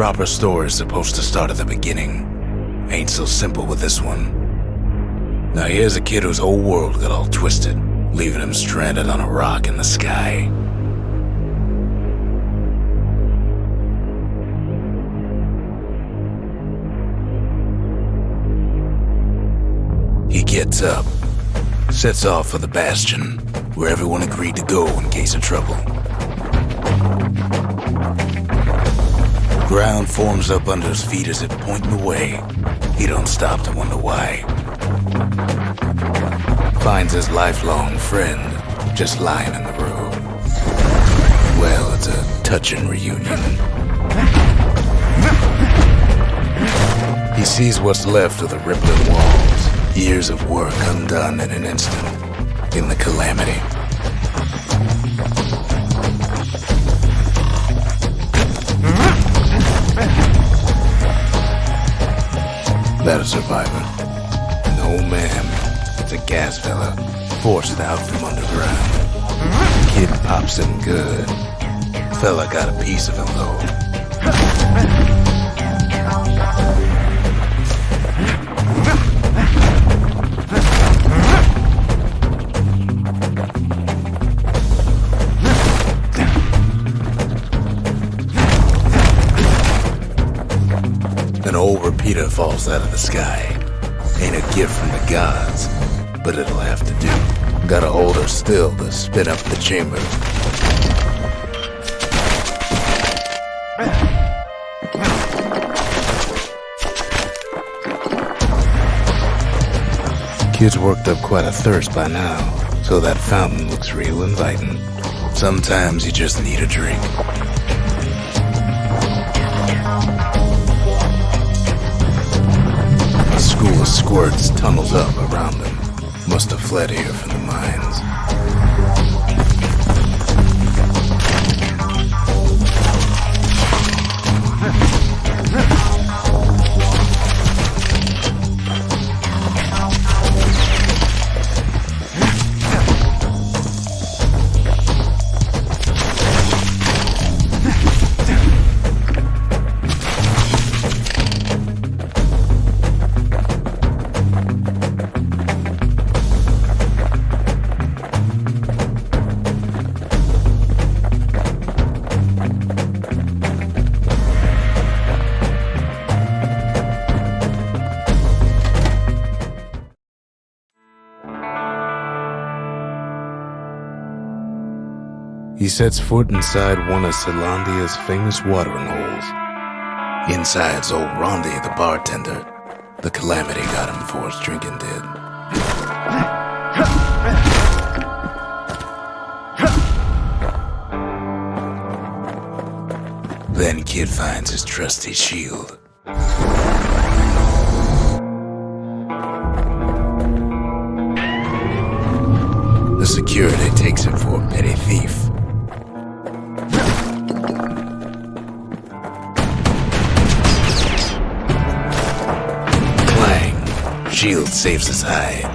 Proper story's supposed to start at the beginning. Ain't so simple with this one. Now here's a kid whose whole world got all twisted, leaving him stranded on a rock in the sky. He gets up, sets off for the Bastion, where everyone agreed to go in case of trouble. Ground forms up under his feet as if pointing the way. He don't stop to wonder why. Finds his lifelong friend just lying in the road. Well, it's a touching reunion. He sees what's left of the rippling walls, years of work undone in an instant, in the calamity. That a survivor? No, ma'am. It's a gas fella, forced out from underground. Kid pops him good. Fella got a piece of him, though. An old repeater falls out of the sky. Ain't a gift from the gods, but it'll have to do. Gotta hold her still to spin up the chamber. Kid's worked up quite a thirst by now, so that fountain looks real inviting. Sometimes you just need a drink. A school of squirts tunnels up around them. Must have fled here from the mines. He sets foot inside one of Celandia's famous watering holes. Inside's old Rondi, the bartender. The calamity got him before his drinking did. Then Kid finds his trusty shield. The security takes him for a petty thief. Shield saves his hide.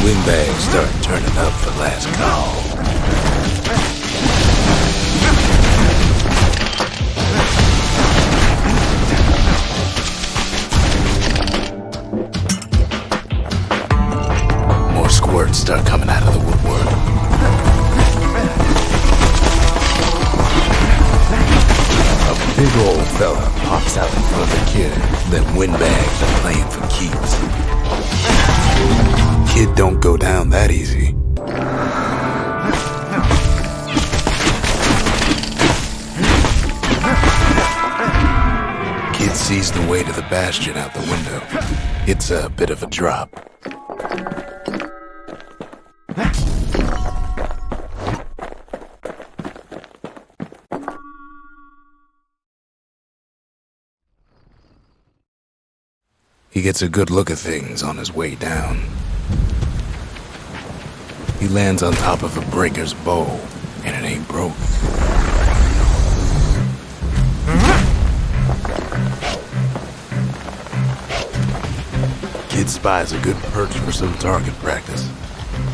Windbags start turning up for last call. More squirts start coming out of the woodwork. Big old fella pops out in front of the kid, then windbags are playing for keeps. Kid don't go down that easy. Kid sees the way to the Bastion out the window. It's a bit of a drop. He gets a good look at things on his way down. He lands on top of a breaker's bow, and it ain't broke. Kid spies a good perch for some target practice.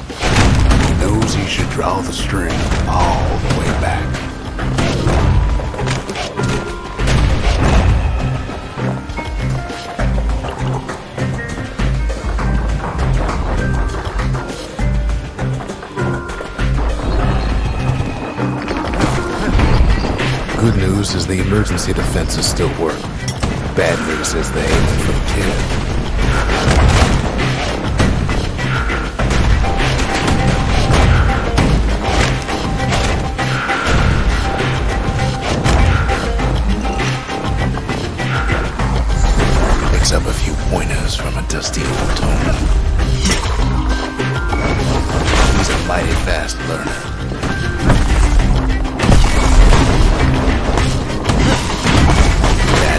He knows should draw the string all the way back. Good news is the emergency defenses still work. Bad news is they aim for the kid. Picks up a few pointers from a dusty old tome. He's a mighty fast learner.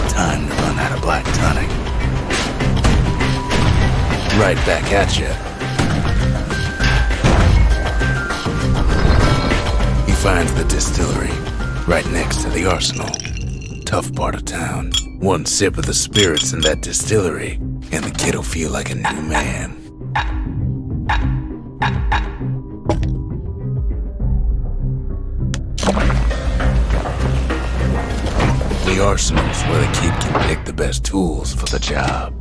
Time to run out of black tonic. Right back at you. He finds the distillery right next to the arsenal. Tough part of town. One sip of the spirits in that distillery, and the kid'll feel like a new man. The arsenal's where the kid can pick the best tools for the job.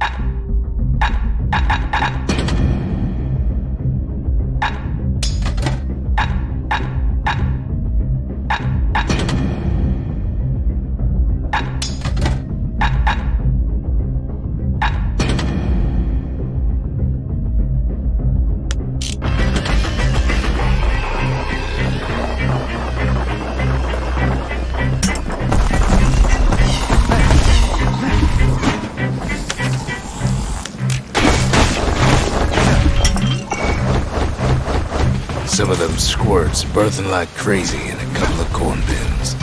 Some of them squirts birthing like crazy in a couple of corn bins.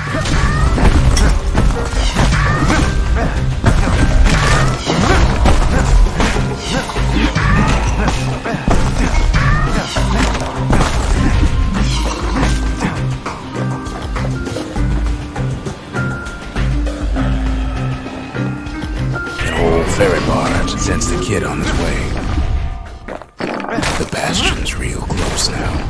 An old ferry barge sends the kid on his way. The Bastion's real close now.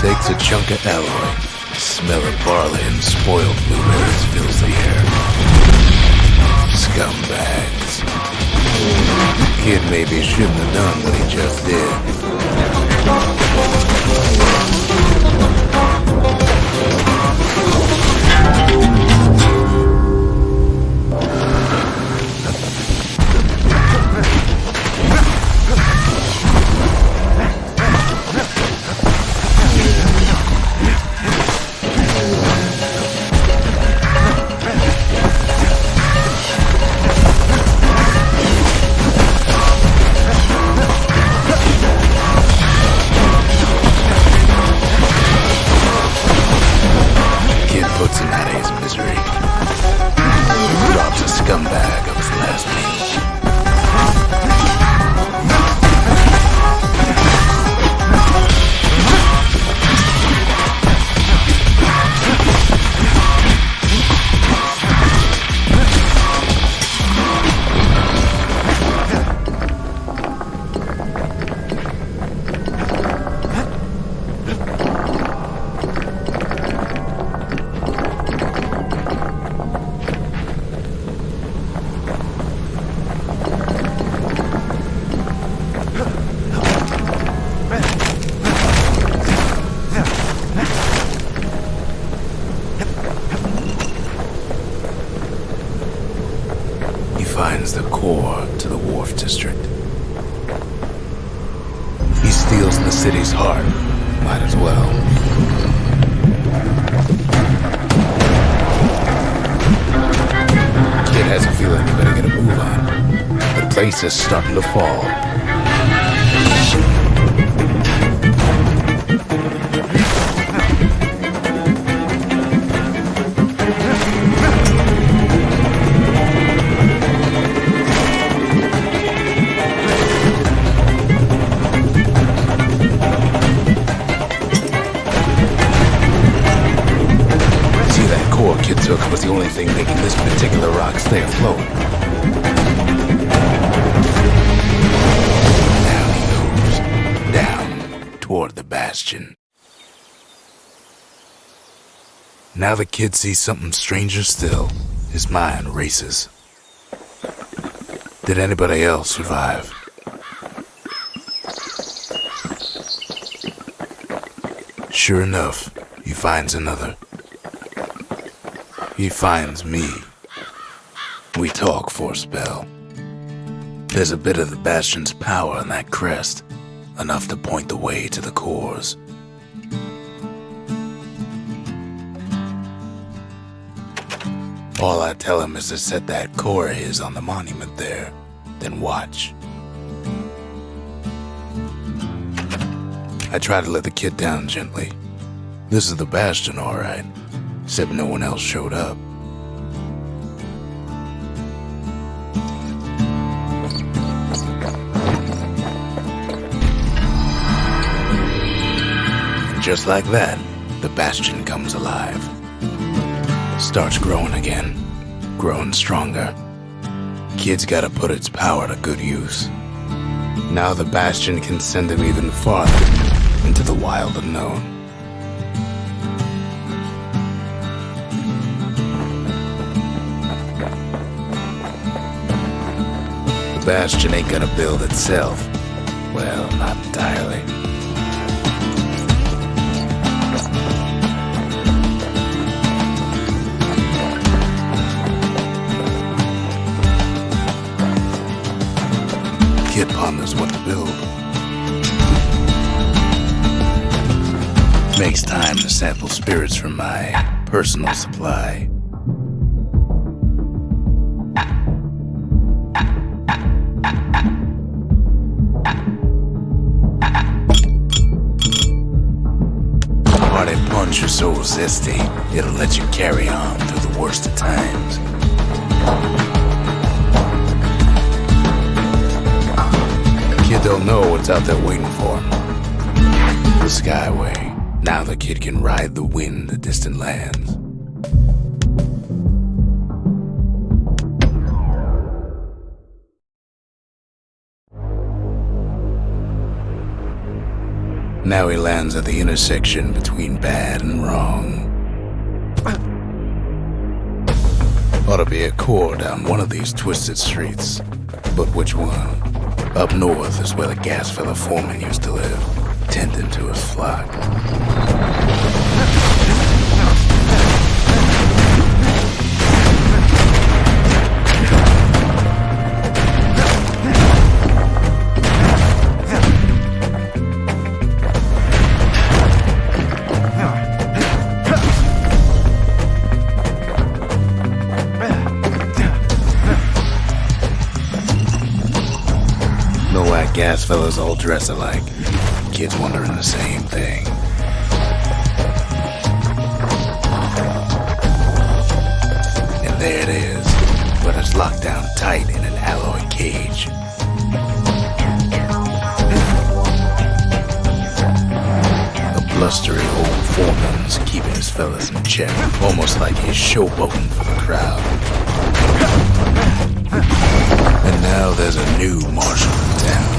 Takes a chunk of alloy. Smell of barley and spoiled blueberries fills the air. Scumbags. Kid maybe shouldn't have done what he just did. Puts him out of his misery. Robs a scumbag of his last meal. Finds the core to the Wharf District. He steals the city's heart. Might as well. Kid has a feeling he better get a move on. The place is starting to fall. only thing making this particular rock stay afloat. Down he goes. Down toward the Bastion. Now the kid sees something stranger still. His mind races. Did anybody else survive? Sure enough, he finds another. He finds me. We talk for a spell. There's a bit of the Bastion's power in that crest, enough to point the way to the cores. All I tell him is to set that core of his on the monument there, then watch. I try to let the kid down gently. This is the Bastion, all right, except no one else showed up. And just like that, the Bastion comes alive. Starts growing again, growing stronger. Kid's gotta put its power to good use. Now the Bastion can send him even farther into the wild unknown. The Bastion ain't gonna build itself. Well, not entirely. Kid ponders what to build. Makes time to sample spirits from my personal supply. Party punch is so zesty, it'll let you carry on through the worst of times. Kid don't know what's out there waiting for him. The Skyway. Now the kid can ride the wind to distant lands. Now he lands at the intersection between bad and wrong. Ought to be a core down one of these twisted streets. But which one? Up north is where the gas fella foreman used to live, tending to his flock. Gas fellas all dress alike. Kids wondering the same thing. And there it is, but it's locked down tight in an alloy cage. A blustery old foreman's keeping his fellas in check, almost like he's showboating for the crowd. And now there's a new marshal in town.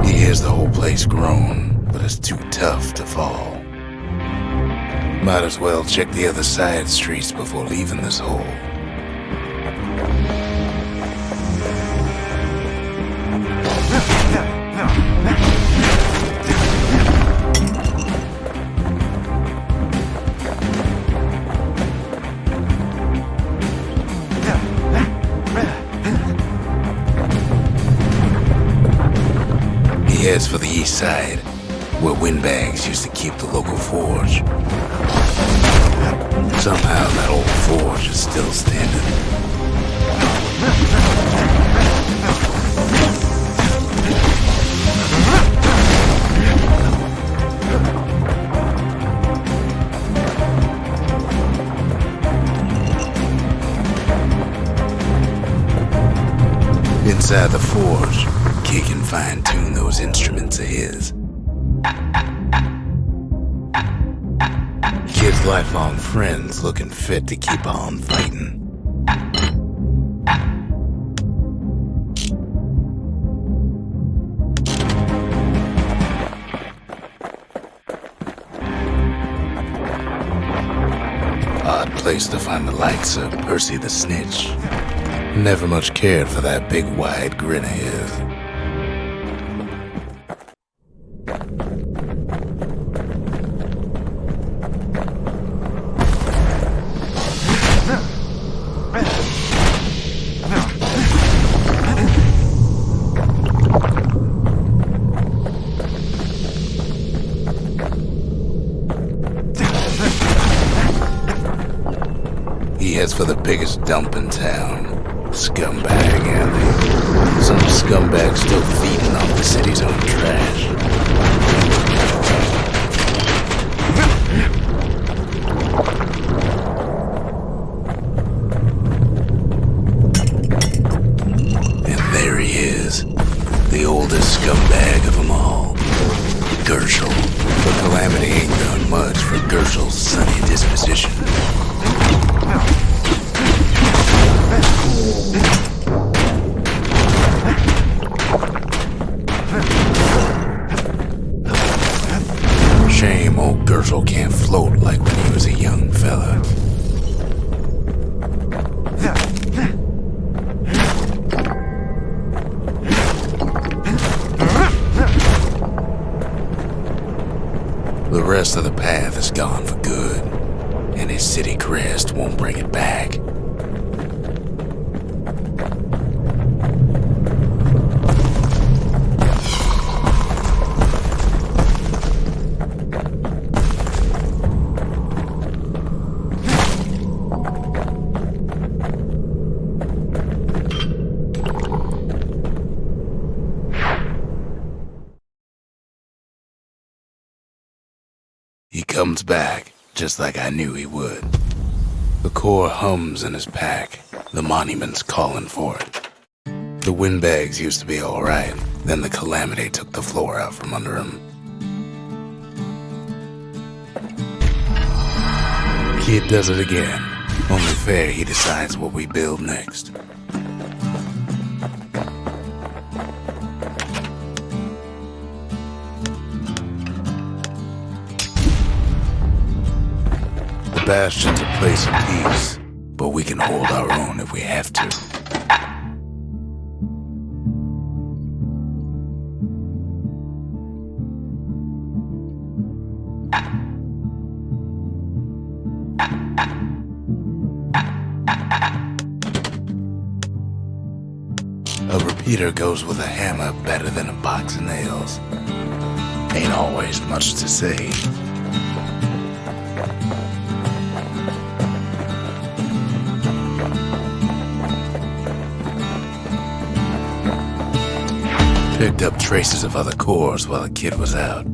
He hears the whole place groan, but it's too tough to fall. Might as well check the other side streets before leaving this hole. He heads for the east side, where windbags used to keep the local forge. Somehow that old forge is still standing. Inside the forge, Kid can fine-tune those instruments of his. Kid's lifelong friends looking fit to keep on fighting. Odd place to find the likes of Percy the Snitch. Never much cared for that big wide grin of his. He heads for the biggest dump in town. Scumbag alley. Some scumbag still feeding off the city's own trash. And there he is, the oldest scumbag of them all, Gershel. But Calamity ain't done much for Gershel's sunny disposition. Shame old Gershel can't float like when he was a young fella. The rest of the path is gone for good, and his city crest won't bring it back. He comes back, just like I knew he would. The core hums in his pack. The monument's calling for it. The windbags used to be alright, then the Calamity took the floor out from under him. Kid does it again. Only fair he decides what we build next. Bastion's a place of peace, but we can hold our own if we have to. A repeater goes with a hammer better than a box of nails. Ain't always much to say. Picked up traces of other cores while the kid was out.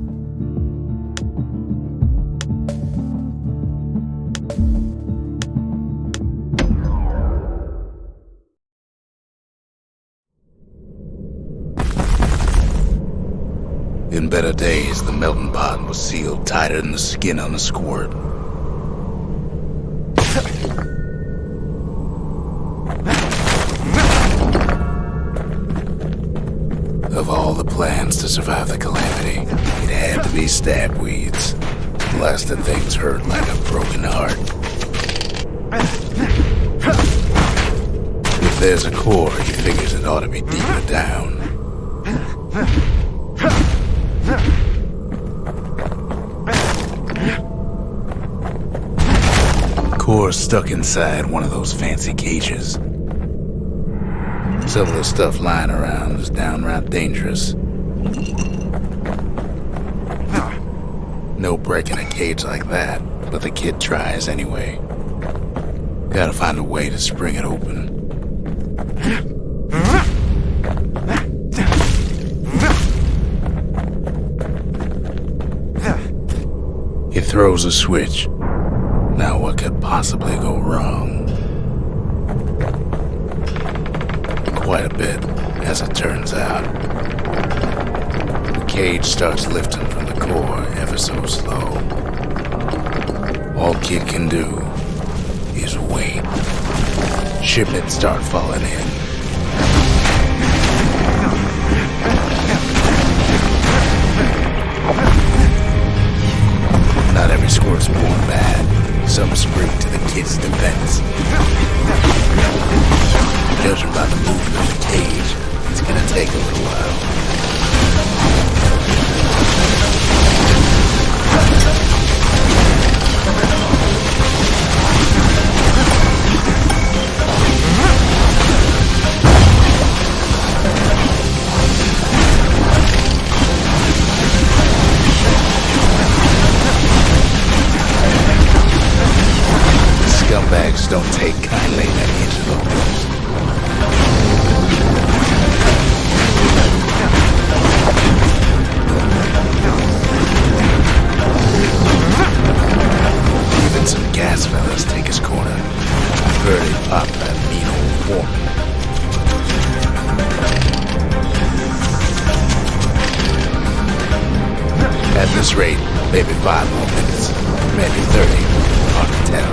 In better days, the melting pot was sealed tighter than the skin on a squirt. Of all the plans to survive the Calamity, it had to be stabweeds. Blasting things hurt like a broken heart. If there's a core, he figures it ought to be deeper down. Core's stuck inside one of those fancy cages. Some of the stuff lying around is downright dangerous. No breaking a cage like that, but the kid tries anyway. Gotta find a way to spring it open. He throws a switch. Now what could possibly go wrong? Quite a bit, As it turns out, the cage starts lifting from the core ever so slow. All Kid can do is wait. Shipments start falling in. Not every squirt's born bad. Some spring to the kid's defense. Judging by the movement of the cage, it's gonna take a little while. Scumbags don't take kindly to interlopers. Even some gas fellas take his corner. I've heard he popped that mean old foreman. At this rate, maybe 5 more minutes, maybe 30, hard to tell.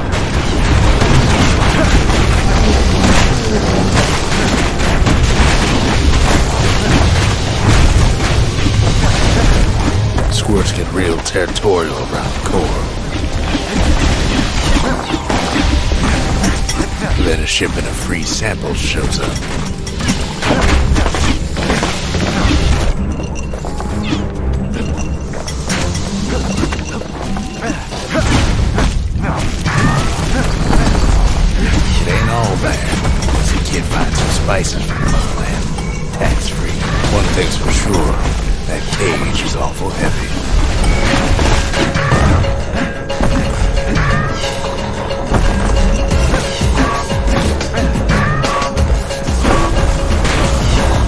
Squirts get real territorial around the core. Then a shipment of free samples shows up. It ain't all bad. The kid finds some spices from the motherland. Tax-free. One thing's for sure. That cage is awful heavy.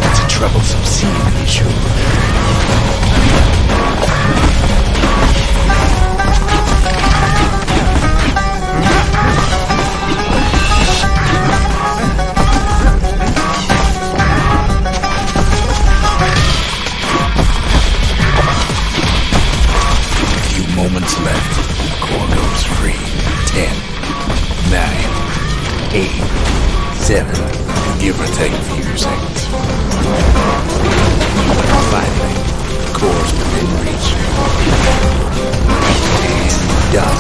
It's a troublesome scene to be sure. Moments left. The core goes free. 10, 9, 8, 7. Give or take a few seconds. Finally, the core's within reach. And done.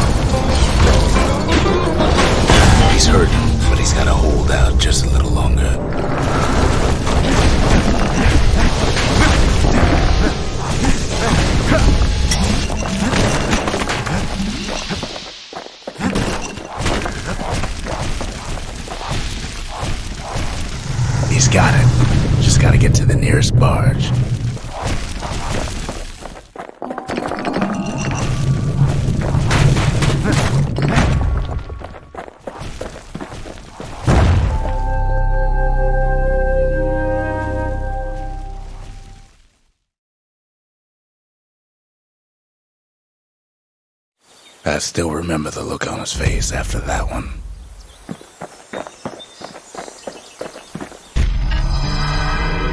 He's hurting, but he's gotta hold out just a little longer. He's got it. Just gotta get to the nearest barge. I still remember the look on his face after that one.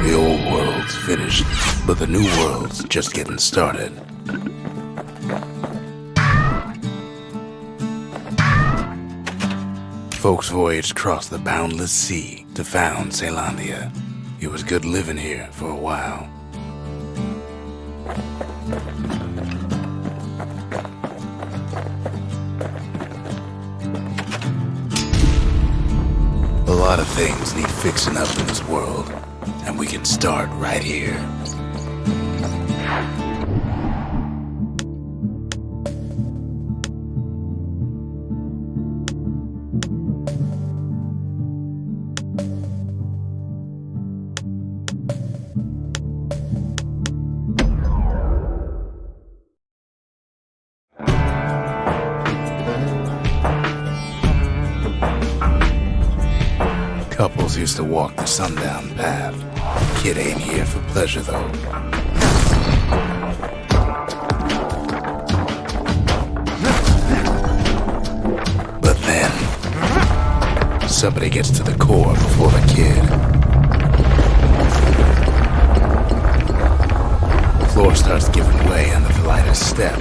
The old world's finished, but the new world's just getting started. Folks voyaged across the boundless sea to found Celandia. It was good living here for a while. A lot of things need fixing up in this world. And we can start right here. Couples used to walk the sundown path. Kid ain't here for pleasure, though. But then, somebody gets to the core before the kid. floor starts giving way under the lightest step.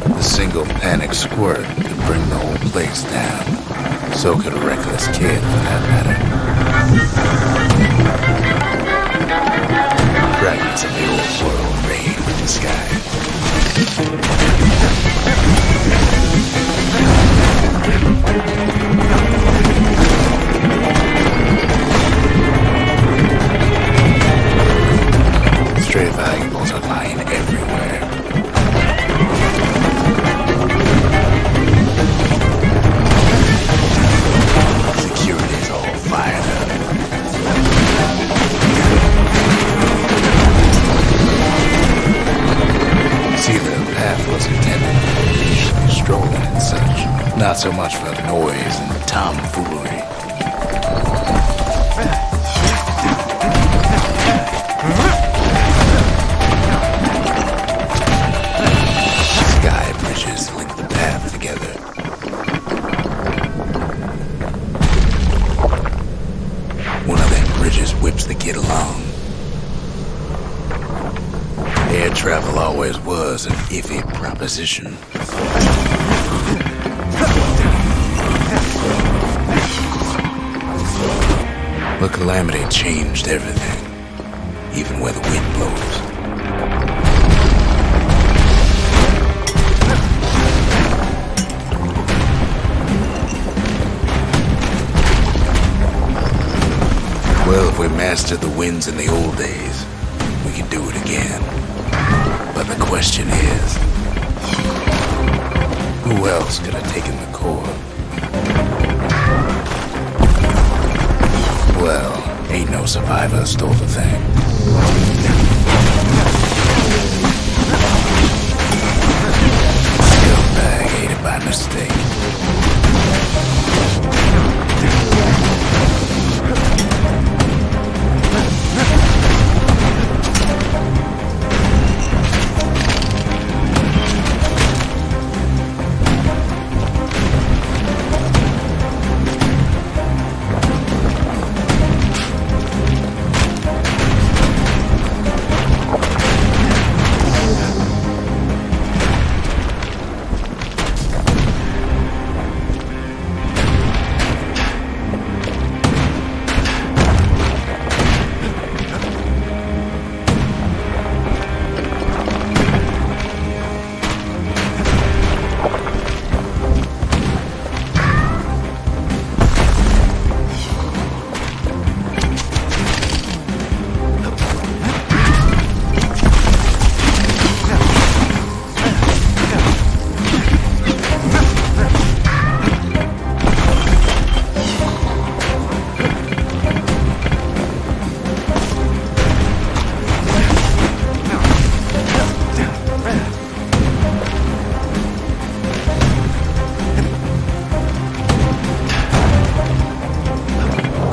The single panic squirt could bring the whole place down. So could a reckless kid, for that matter. Fragments of the old world rain in the sky. Stray valuables are lying everywhere. Security's all fired up. See, the path was intended for leisurely strolling and such, not so much for noise and tomfoolery. Sky bridges link the path together. One of them bridges whips the kid along. Air travel always was an iffy proposition. The calamity changed everything, even where the wind blows. Well, if we mastered the winds in the old days, we can do it again. But the question is, who else could have taken the core? Well, ain't no survivor stole the thing. Scumbag ate it by mistake.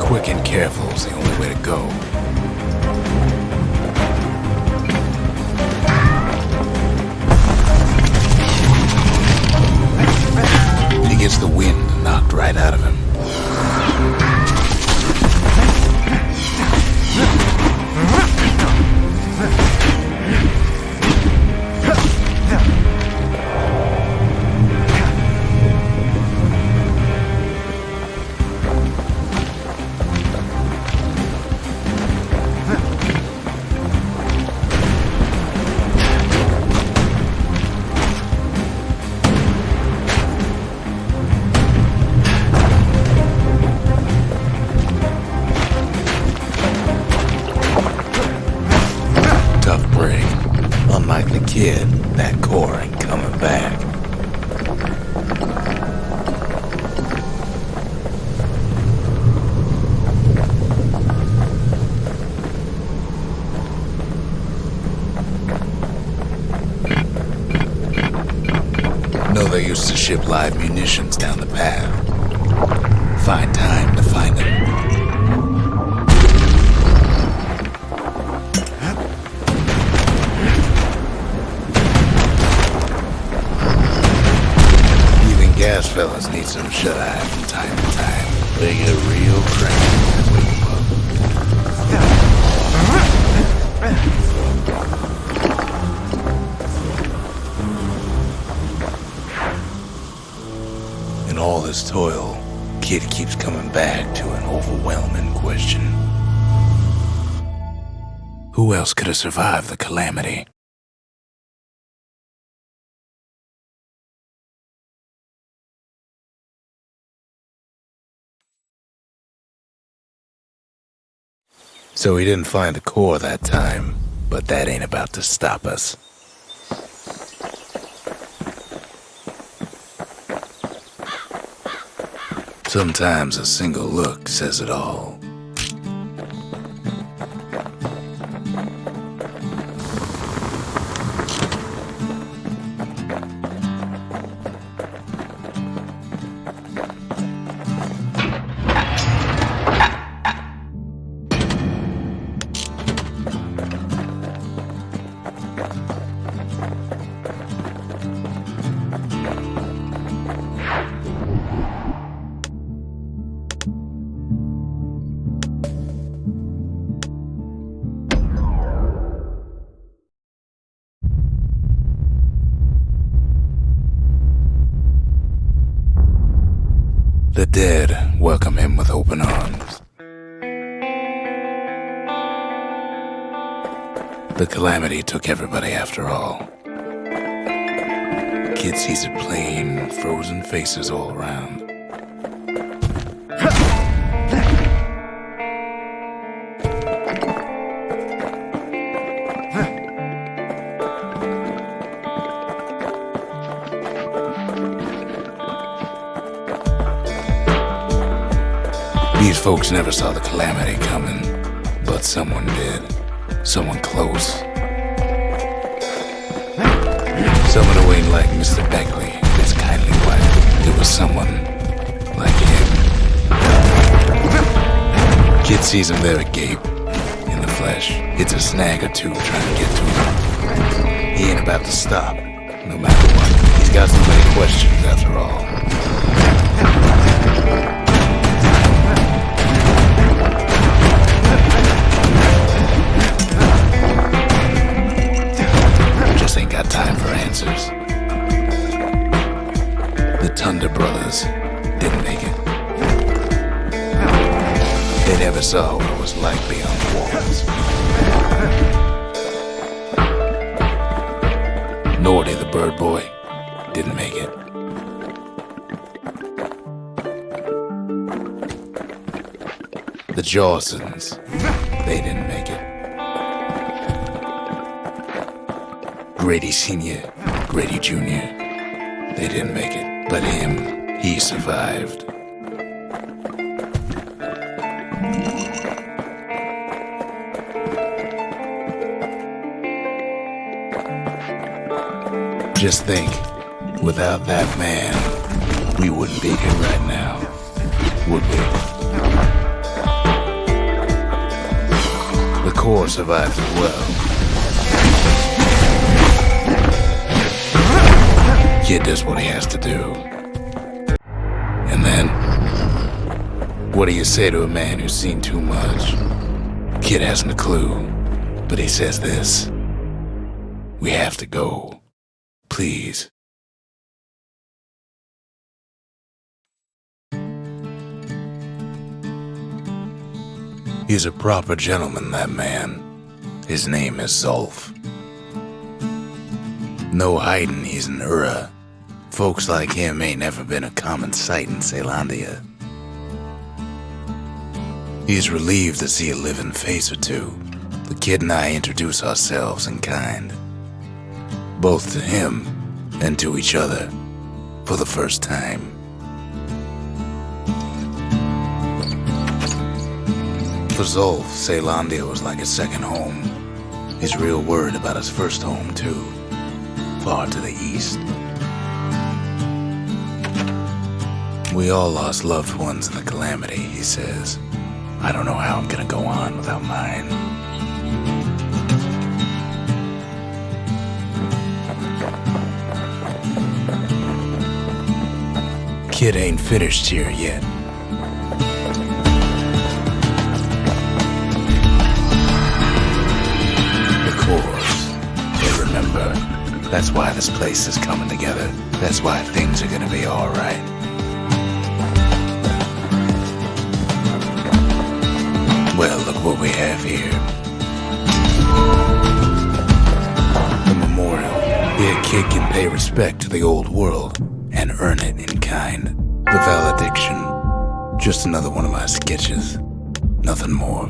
Quick and careful is the only way to go. He gets the wind knocked right out of him. Unlike the kid, that core ain't coming back. Know they used to ship live munitions down the path. Find time to find them. Gas fellas need some shut-eye from time to time. They get real cranky. this toil, Kid keeps coming back to an overwhelming question. Who else could have survived the calamity? So he didn't find the core that time, but that ain't about to stop us. Sometimes a single look says it all. The dead welcome him with open arms. The calamity took everybody after all. Kid sees it plain, frozen faces all around. These folks never saw the calamity coming, but someone did. Someone close. Someone who ain't like Mr. Beckley, his kindly wife. It was someone like him. Kid sees him there agape, in the flesh. Hits a snag or two trying to get to him. He ain't about to stop, no matter what. He's got so many questions after all. Ain't got time for answers. The Thunder Brothers didn't make it. They never saw what it was like beyond the walls. Nordy the Bird Boy didn't make it. The Jawsons, they didn't make it. Grady Sr., Grady Jr., they didn't make it, but him, he survived. Just think, without that man, we wouldn't be here right now, would we? The core survived as well. Kid does what he has to do. And then, what do you say to a man who's seen too much? Kid hasn't a clue, but he says this: we have to go. Please. He's a proper gentleman, that man. His name is Zolf. No hiding he's an Ura. Folks like him ain't never been a common sight in Caelondia. He's relieved to see a living face or two. The kid and I introduce ourselves in kind, both to him and to each other, for the first time. For Zolf, Caelondia was like his second home. He's real worried about his first home, too, far to the east. We all lost loved ones in the calamity, he says. I don't know how I'm gonna go on without mine. Kid ain't finished here yet. The cores, they remember. That's why this place is coming together. That's why things are gonna be alright. what we have here. The memorial. Here a kid can pay respect to the old world and earn it in kind. The valediction. Just another one of my sketches. Nothing more.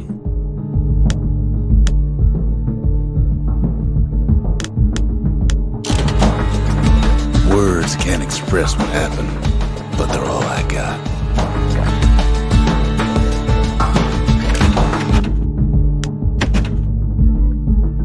Words can't express what happened, but they're all